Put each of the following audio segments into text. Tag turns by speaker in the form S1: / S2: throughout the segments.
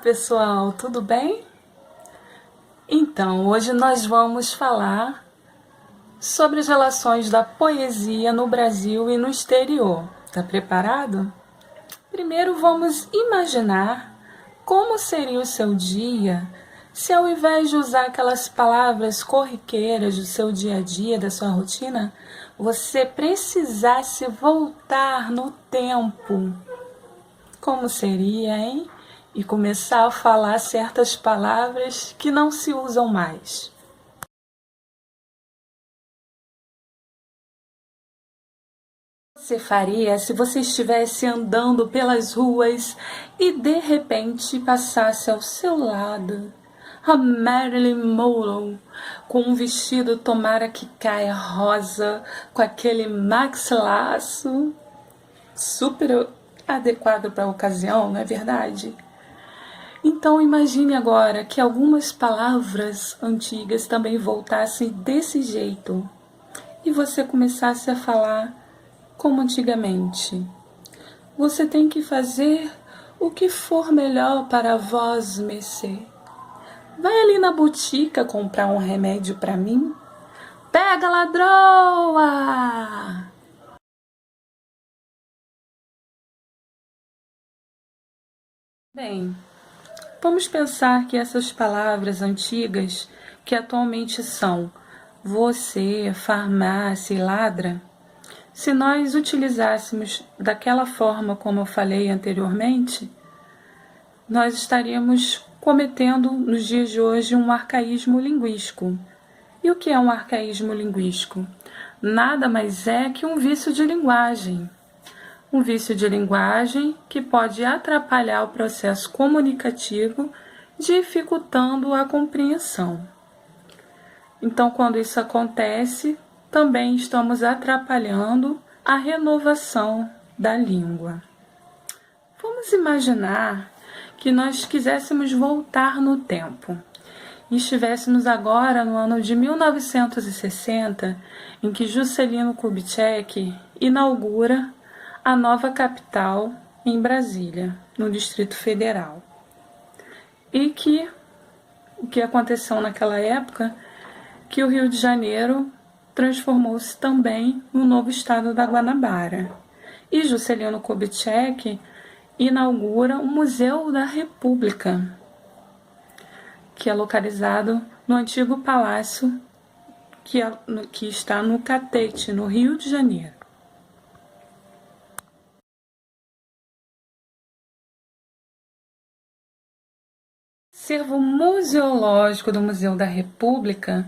S1: pessoal, tudo bem? Então, hoje nós vamos falar sobre as relações da poesia no Brasil e no exterior. Tá preparado? Primeiro vamos imaginar como seria o seu dia se, ao invés de usar aquelas palavras corriqueiras do seu dia a dia, da sua rotina, você precisasse voltar no tempo. Como seria, hein? E começar a falar certas palavras que não se usam mais. Você faria se você estivesse andando pelas ruas e de repente passasse ao seu lado a Marilyn Monroe com um vestido tomara que caia rosa, com aquele maxi laço super adequado para a ocasião, não é verdade? Então imagine agora que algumas palavras antigas também voltassem desse jeito e você começasse a falar como antigamente. Você tem que fazer o que for melhor para vós, mercê. Vai ali na botica comprar um remédio para mim? Pega, ladroa! Bem, vamos pensar que essas palavras antigas, que atualmente são você, farmácia e ladra, se nós utilizássemos daquela forma como eu falei anteriormente, nós estaríamos cometendo nos dias de hoje um arcaísmo linguístico. E o que é um arcaísmo linguístico? Nada mais é que um vício de linguagem. Um vício de linguagem que pode atrapalhar o processo comunicativo, dificultando a compreensão. Então, quando isso acontece, também estamos atrapalhando a renovação da língua. Vamos imaginar que nós quiséssemos voltar no tempo e estivéssemos agora no ano de 1960, em que Juscelino Kubitschek inaugura a nova capital em Brasília, no Distrito Federal. E que o que aconteceu naquela época, que o Rio de Janeiro transformou-se também no novo estado da Guanabara. E Juscelino Kubitschek inaugura o Museu da República, que é localizado no antigo palácio que está no Catete, no Rio de Janeiro. O acervo museológico do Museu da República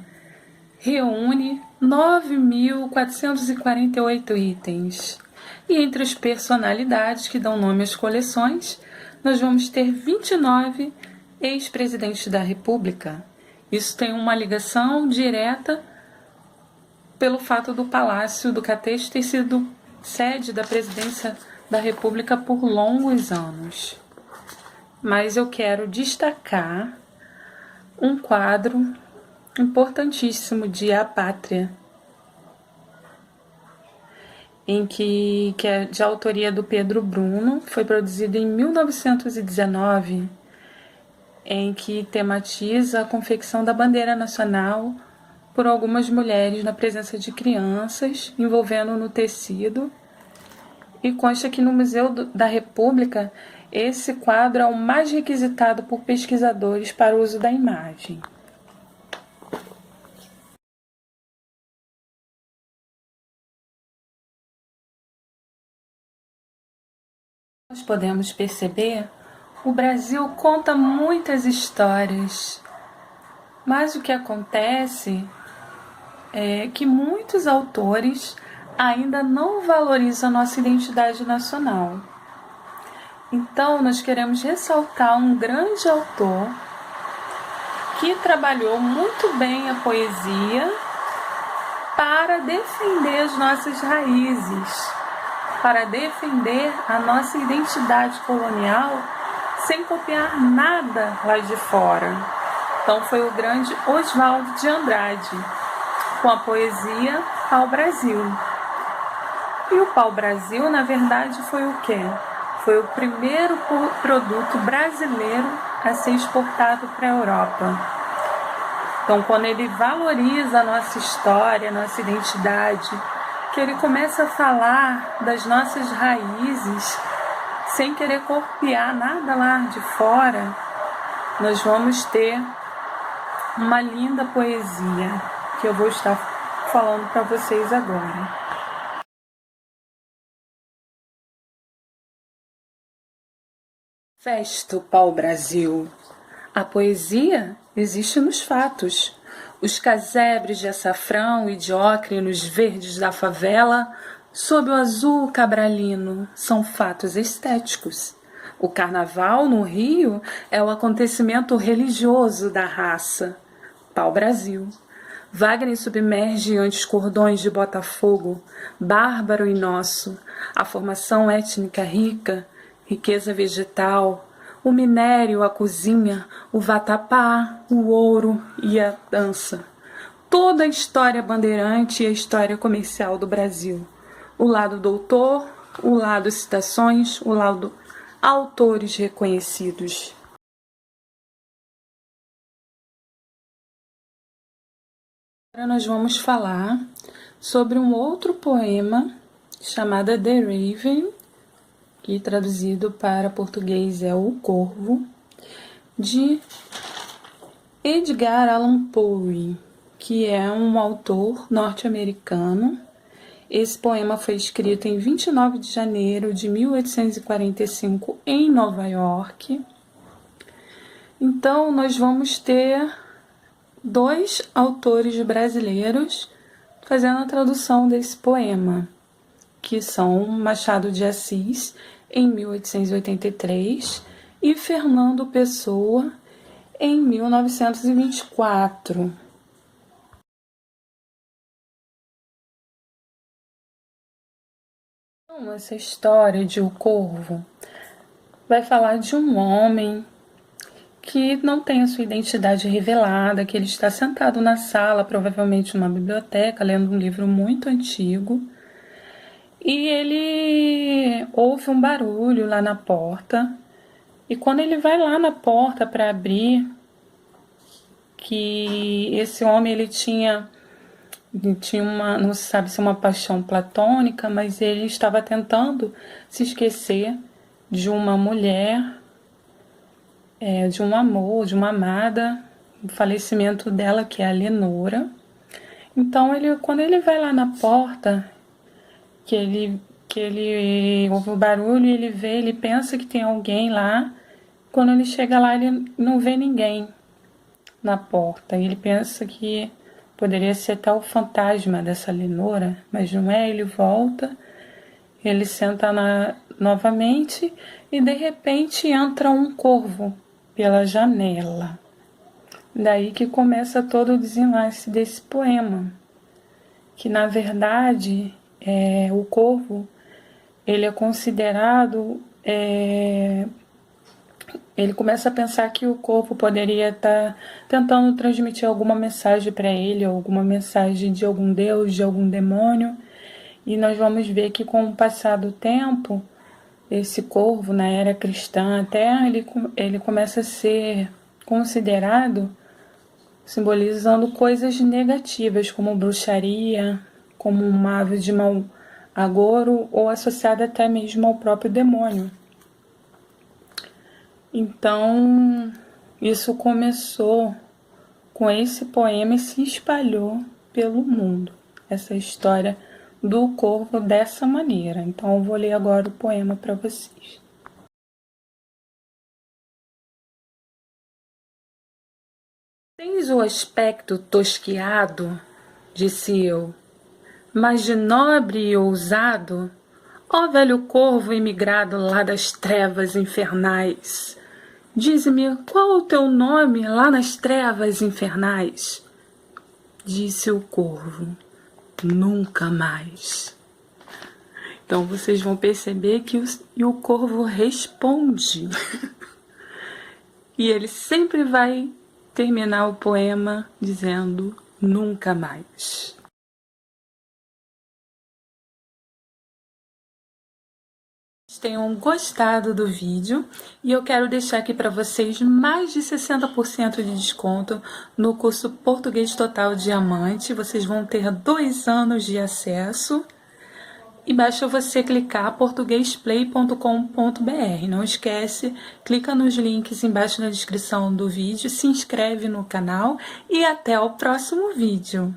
S1: reúne 9.448 itens. E entre as personalidades que dão nome às coleções, nós vamos ter 29 ex-presidentes da República. Isso tem uma ligação direta pelo fato do Palácio do Catete ter sido sede da presidência da República por longos anos. Mas eu quero destacar um quadro importantíssimo de A Pátria, que é de autoria do Pedro Bruno, foi produzido em 1919, em que tematiza a confecção da bandeira nacional por algumas mulheres na presença de crianças, envolvendo no tecido. E consta que no Museu da República esse quadro é o mais requisitado por pesquisadores para o uso da imagem. Nós podemos perceber, o Brasil conta muitas histórias, mas o que acontece é que muitos autores ainda não valorizam a nossa identidade nacional. Então, nós queremos ressaltar um grande autor que trabalhou muito bem a poesia para defender as nossas raízes, para defender a nossa identidade colonial sem copiar nada lá de fora. Então foi o grande Oswald de Andrade, com a poesia Pau Brasil. E o Pau Brasil, na verdade, foi o quê? Foi o primeiro produto brasileiro a ser exportado para a Europa. Então, quando ele valoriza a nossa história, a nossa identidade, que ele começa a falar das nossas raízes, sem querer copiar nada lá de fora, nós vamos ter uma linda poesia que eu vou estar falando para vocês agora. Festo pau-brasil. A poesia existe nos fatos. Os casebres de açafrão e de ocre nos verdes da favela, sob o azul cabralino, são fatos estéticos. O carnaval no Rio é o acontecimento religioso da raça. Pau-brasil. Wagner submerge ante os cordões de Botafogo, bárbaro e nosso, a formação étnica rica, riqueza vegetal, o minério, a cozinha, o vatapá, o ouro e a dança. Toda a história bandeirante e a história comercial do Brasil. O lado doutor, o lado citações, o lado autores reconhecidos. Agora nós vamos falar sobre um outro poema chamado The Raven, que traduzido para português é O Corvo, de Edgar Allan Poe, que é um autor norte-americano. Esse poema foi escrito em 29 de janeiro de 1845 em Nova York. Então, nós vamos ter 2 autores brasileiros fazendo a tradução desse poema, que são Machado de Assis, em 1883, e Fernando Pessoa, em 1924. Então, essa história de O Corvo vai falar de um homem que não tem a sua identidade revelada, que ele está sentado na sala, provavelmente numa biblioteca, lendo um livro muito antigo, e ele ouve um barulho lá na porta, e quando ele vai lá na porta para abrir, que esse homem ele tinha uma, não se sabe se é uma paixão platônica, mas ele estava tentando se esquecer de uma mulher, de um amor, de uma amada, o falecimento dela, que é a Lenora. Então, quando ele vai lá na porta, que ele ouve o barulho, ele pensa que tem alguém lá. Quando ele chega lá, ele não vê ninguém na porta. Ele pensa que poderia ser até o fantasma dessa Lenora, mas não é. Ele volta, ele senta novamente e de repente entra um corvo pela janela. Daí que começa todo o desenlace desse poema, que na verdade o corvo ele é considerado, ele começa a pensar que o corvo poderia estar tentando transmitir alguma mensagem para ele, alguma mensagem de algum deus, de algum demônio, e nós vamos ver que com o passar do tempo, esse corvo na era cristã até ele começa a ser considerado simbolizando coisas negativas, como bruxaria, como uma ave de mau agouro, ou associada até mesmo ao próprio demônio. Então, isso começou com esse poema e se espalhou pelo mundo, essa história do corvo dessa maneira. Então, eu vou ler agora o poema para vocês. Tens o aspecto tosquiado, disse eu, mas de nobre e ousado, ó velho corvo imigrado lá das trevas infernais. Dize-me qual o teu nome lá nas trevas infernais? Disse o corvo, nunca mais. Então vocês vão perceber que o corvo responde. E ele sempre vai terminar o poema dizendo nunca mais. tenham gostado do vídeo e eu quero deixar aqui para vocês mais de 60% de desconto no curso Português Total Diamante. Vocês vão ter 2 anos de acesso e basta você clicar portuguesplay.com.br. Não esquece, clica nos links embaixo na descrição do vídeo, se inscreve no canal e até o próximo vídeo.